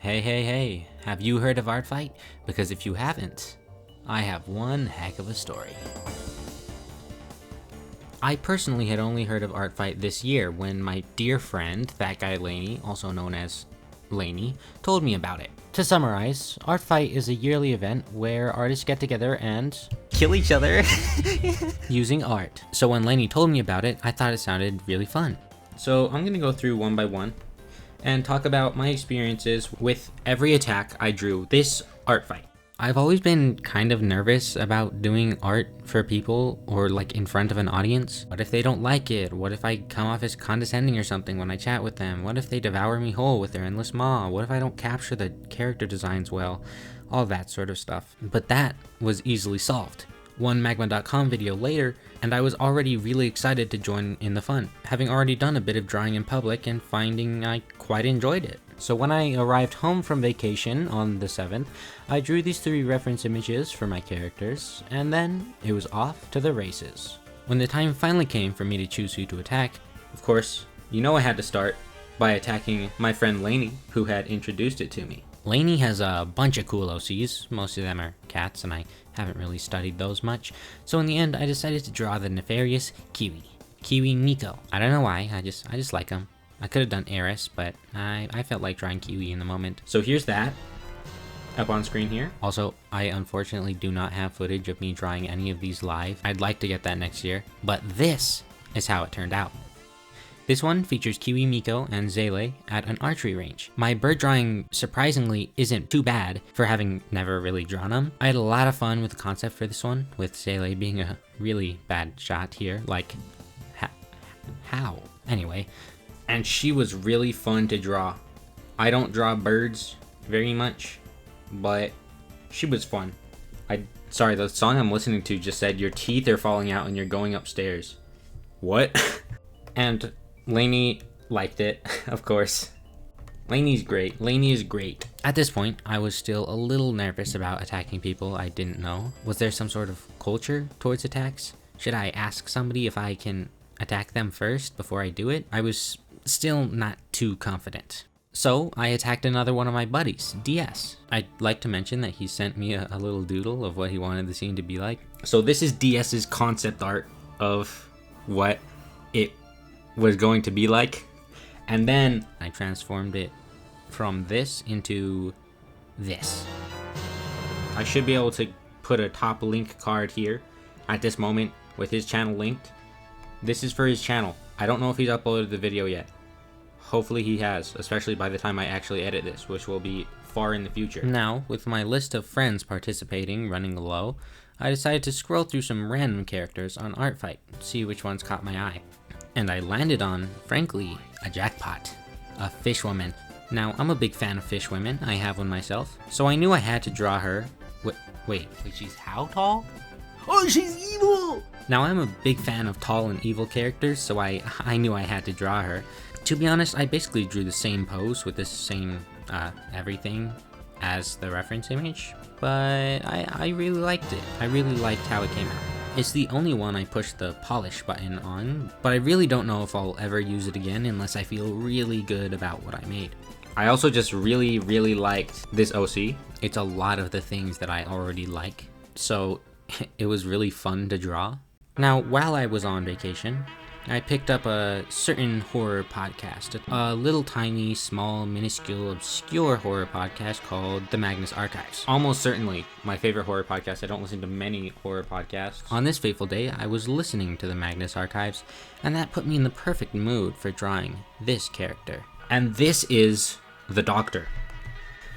Hey, have you heard of Art Fight? Because if you haven't, I have one heck of a story. I personally had only heard of Art Fight this year when my dear friend, that guy Lainey, also known as Lainey, told me about it. To summarize, Art Fight is a yearly event where artists get together and kill each other using art. So when Lainey told me about it, I thought it sounded really fun. So I'm gonna go through one by one and talk about my experiences with every attack I drew this Art Fight. I've always been kind of nervous about doing art for people or like in front of an audience. What if they don't like it? What if I come off as condescending or something when I chat with them? What if they devour me whole with their endless maw? What if I don't capture the character designs well? All that sort of stuff. But that was easily solved. One Magma.com video later, and I was already really excited to join in the fun, having already done a bit of drawing in public and finding I quite enjoyed it. So when I arrived home from vacation on the 7th, I drew these 3 reference images for my characters, and then it was off to the races. When the time finally came for me to choose who to attack, of course, you know I had to start by attacking my friend Lainey, who had introduced it to me. Lainey has a bunch of cool OCs, most of them are cats, and I haven't really studied those much, so in the end I decided to draw the nefarious Kiwi Nico. I don't know why, I just like him. I could have done Eris, but I felt like drawing Kiwi in the moment. So here's that, up on screen here. Also, I unfortunately do not have footage of me drawing any of these live. I'd like to get that next year, but this is how it turned out. This one features Kiwi Miko and Zele at an archery range. My bird drawing surprisingly isn't too bad for having never really drawn them. I had a lot of fun with the concept for this one, with Zele being a really bad shot here, like, how? Anyway, and she was really fun to draw. I don't draw birds very much, but she was fun. Sorry, the song I'm listening to just said, your teeth are falling out and you're going upstairs. What? And Lainey liked it, of course. Lainey is great. At this point, I was still a little nervous about attacking people I didn't know. Was there some sort of culture towards attacks? Should I ask somebody if I can attack them first before I do it? I was still not too confident. So I attacked another one of my buddies, DS. I'd like to mention that he sent me a little doodle of what he wanted the scene to be like. So this is DS's concept art of what it was going to be like, and then I transformed it from this into this. I should be able to put a top link card here at this moment with his channel linked. This is for his channel. I don't know if he's uploaded the video yet. Hopefully he has, especially by the time I actually edit this, which will be far in the future. Now, with my list of friends participating running low, I decided to scroll through some random characters on Art Fight, see which ones caught my eye. And I landed on, frankly, a jackpot. A fish woman. Now, I'm a big fan of fish women. I have one myself. So I knew I had to draw her. Wait, she's how tall? Oh, she's evil! Now, I'm a big fan of tall and evil characters, so I knew I had to draw her. To be honest, I basically drew the same pose with the same everything as the reference image, but I really liked it. I really liked how it came out. It's the only one I pushed the polish button on, but I really don't know if I'll ever use it again unless I feel really good about what I made. I also just really liked this OC. It's a lot of the things that I already like, so it was really fun to draw. Now, while I was on vacation, I picked up a certain horror podcast, a little tiny, small, minuscule, obscure horror podcast called The Magnus Archives. Almost certainly my favorite horror podcast. I don't listen to many horror podcasts. On this fateful day, I was listening to The Magnus Archives, and that put me in the perfect mood for drawing this character. And this is the Doctor.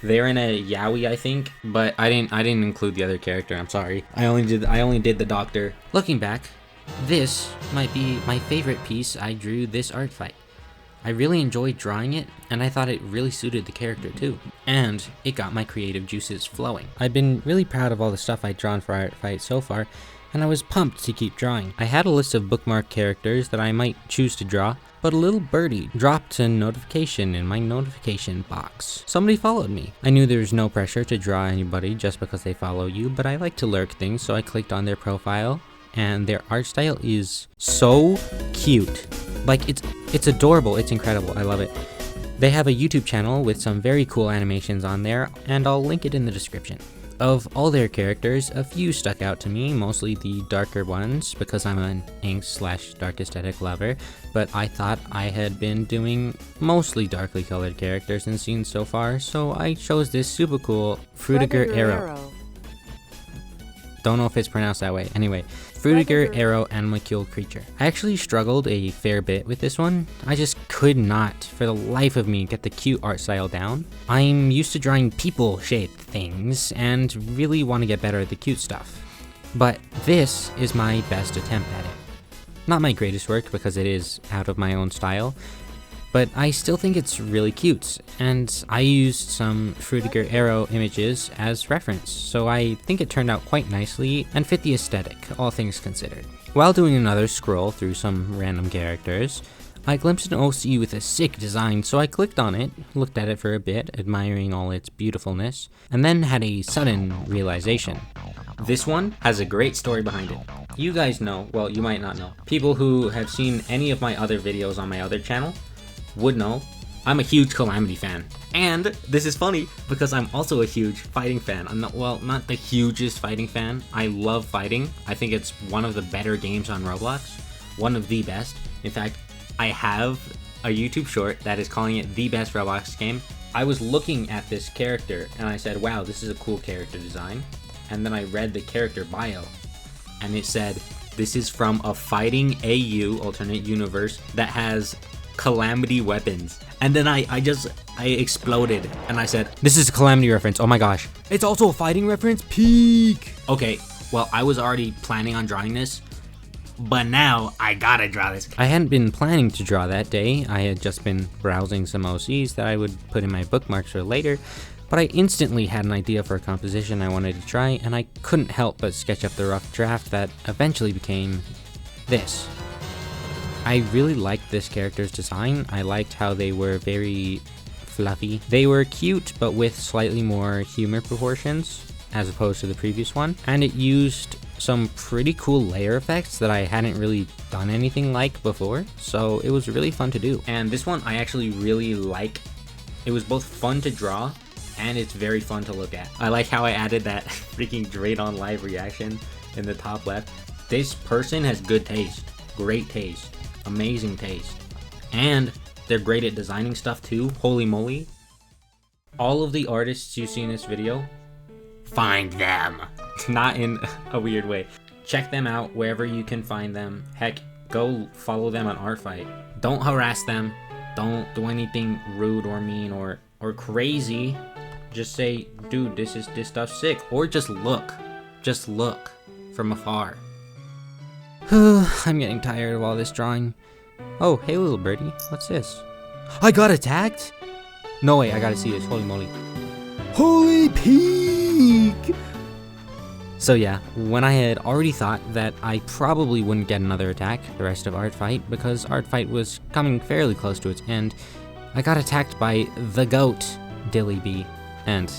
They're in a yaoi, I think, but I didn't include the other character. I'm sorry. I only did the Doctor. Looking back, this might be my favorite piece I drew this Art Fight. I really enjoyed drawing it, and I thought it really suited the character too. And it got my creative juices flowing. I've been really proud of all the stuff I've drawn for Art Fight so far, and I was pumped to keep drawing. I had a list of bookmarked characters that I might choose to draw, but a little birdie dropped a notification in my notification box. Somebody followed me. I knew there was no pressure to draw anybody just because they follow you, but I like to lurk things, so I clicked on their profile, and their art style is so cute. Like, it's adorable, it's incredible, I love it. They have a YouTube channel with some very cool animations on there, and I'll link it in the description. Of all their characters, a few stuck out to me, mostly the darker ones, because I'm an ink/dark aesthetic lover, but I thought I had been doing mostly darkly colored characters in scenes so far, so I chose this super cool Frutiger Arrow. Don't know if it's pronounced that way. Anyway, Frutiger Arrow Animalcule creature. I actually struggled a fair bit with this one. I just could not, for the life of me, get the cute art style down. I'm used to drawing people-shaped things, and really want to get better at the cute stuff. But this is my best attempt at it. Not my greatest work, because it is out of my own style, but I still think it's really cute, and I used some Frutiger Arrow images as reference, so I think it turned out quite nicely and fit the aesthetic, all things considered. While doing another scroll through some random characters, I glimpsed an OC with a sick design, so I clicked on it, looked at it for a bit, admiring all its beautifulness, and then had a sudden realization. This one has a great story behind it. You guys know, well, you might not know, people who have seen any of my other videos on my other channel would know I'm a huge Calamity fan. And this is funny because I'm also a huge fighting fan. I'm not, well, not the hugest fighting fan. I love fighting. I think it's one of the better games on Roblox. One of the best. In fact, I have a YouTube short that is calling it the best Roblox game. I was looking at this character and I said, wow, this is a cool character design. And then I read the character bio and it said, this is from a fighting AU alternate universe that has Calamity weapons. And then I exploded and I said, this is a Calamity reference, oh my gosh. It's also a fighting reference, peak! Okay, well, I was already planning on drawing this, but now I gotta draw this. I hadn't been planning to draw that day. I had just been browsing some OCs that I would put in my bookmarks for later, but I instantly had an idea for a composition I wanted to try, and I couldn't help but sketch up the rough draft that eventually became this. I really liked this character's design. I liked how they were very fluffy. They were cute, but with slightly more humor proportions, as opposed to the previous one. And it used some pretty cool layer effects that I hadn't really done anything like before, so it was really fun to do. And this one I actually really like. It was both fun to draw, and it's very fun to look at. I like how I added that freaking Draydon live reaction in the top left. This person has good taste, great taste. Amazing taste, and they're great at designing stuff too. Holy moly. All of the artists you see in this video, find them. Not in a weird way. Check them out wherever you can find them. Heck, go follow them on Artfight. Don't harass them. Don't do anything rude or mean or crazy. Just say, dude, this stuff's sick. Or just look from afar. I'm getting tired of all this drawing. Oh, hey little birdie, what's this? I got attacked? No way, I gotta see this, holy moly. Holy peak! So yeah, when I had already thought that I probably wouldn't get another attack the rest of Artfight, because Artfight was coming fairly close to its end, I got attacked by the GOAT, Dillybea. And,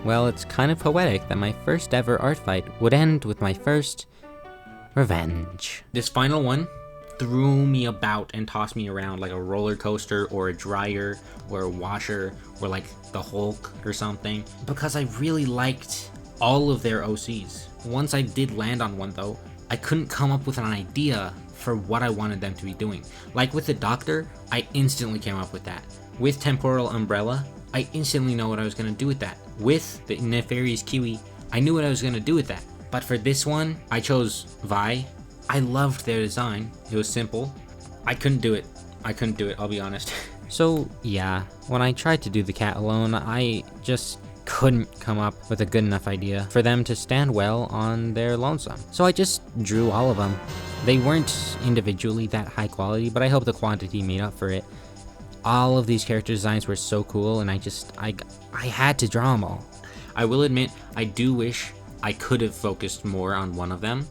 well, it's kind of poetic that my first ever Artfight would end with my first revenge. This final one threw me about and tossed me around like a roller coaster or a dryer or a washer or like the Hulk or something, because I really liked all of their OCs. Once I did land on one though, I couldn't come up with an idea for what I wanted them to be doing. Like with the Doctor, I instantly came up with that. With Temporal Umbrella, I instantly know what I was going to do with that. With the Nefarious Kiwi, I knew what I was going to do with that. But for this one, I chose Vi. I loved their design. It was simple. I couldn't do it, I'll be honest. So yeah, when I tried to do the cat alone, I just couldn't come up with a good enough idea for them to stand well on their lonesome. So I just drew all of them. They weren't individually that high quality, but I hope the quantity made up for it. All of these character designs were so cool, and I had to draw them all. I will admit, I do wish I could have focused more on one of them,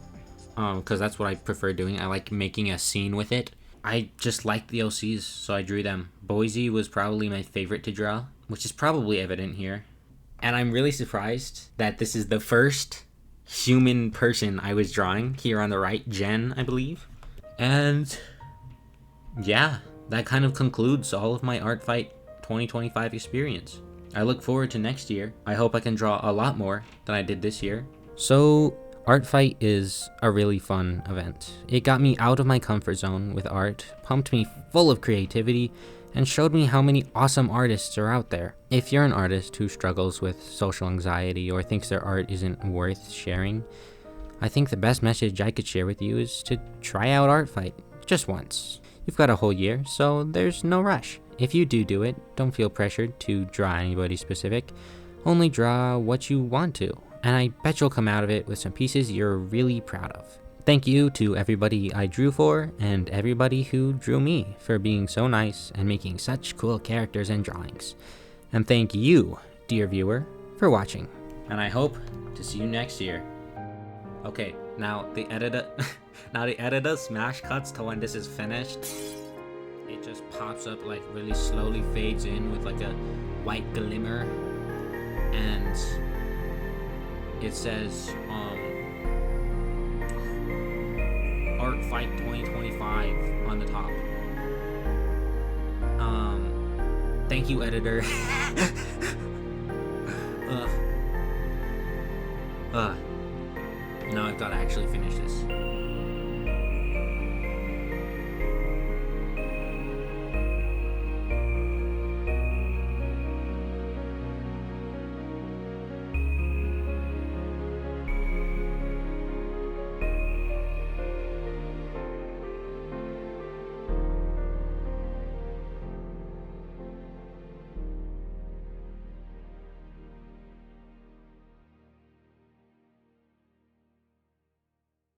because that's what I prefer doing. I like making a scene with it. I just liked the OCs, so I drew them. Boise was probably my favorite to draw, which is probably evident here. And I'm really surprised that this is the first human person I was drawing here on the right, Jen, I believe. And yeah, that kind of concludes all of my Artfight 2025 experience. I look forward to next year. I hope I can draw a lot more than I did this year. So, Art Fight is a really fun event. It got me out of my comfort zone with art, pumped me full of creativity, and showed me how many awesome artists are out there. If you're an artist who struggles with social anxiety or thinks their art isn't worth sharing, I think the best message I could share with you is to try out Art Fight, just once. You've got a whole year, so there's no rush. If you do it, don't feel pressured to draw anybody specific. Only draw what you want to, and I bet you'll come out of it with some pieces you're really proud of. Thank you to everybody I drew for, and everybody who drew me for being so nice and making such cool characters and drawings. And thank you, dear viewer, for watching. And I hope to see you next year. Okay, now the editor smash cuts to when this is finished. It just pops up, like really slowly fades in with like a white glimmer, and it says Art Fight 2025 on the top. Thank you, editor. Now I've got to actually finish this.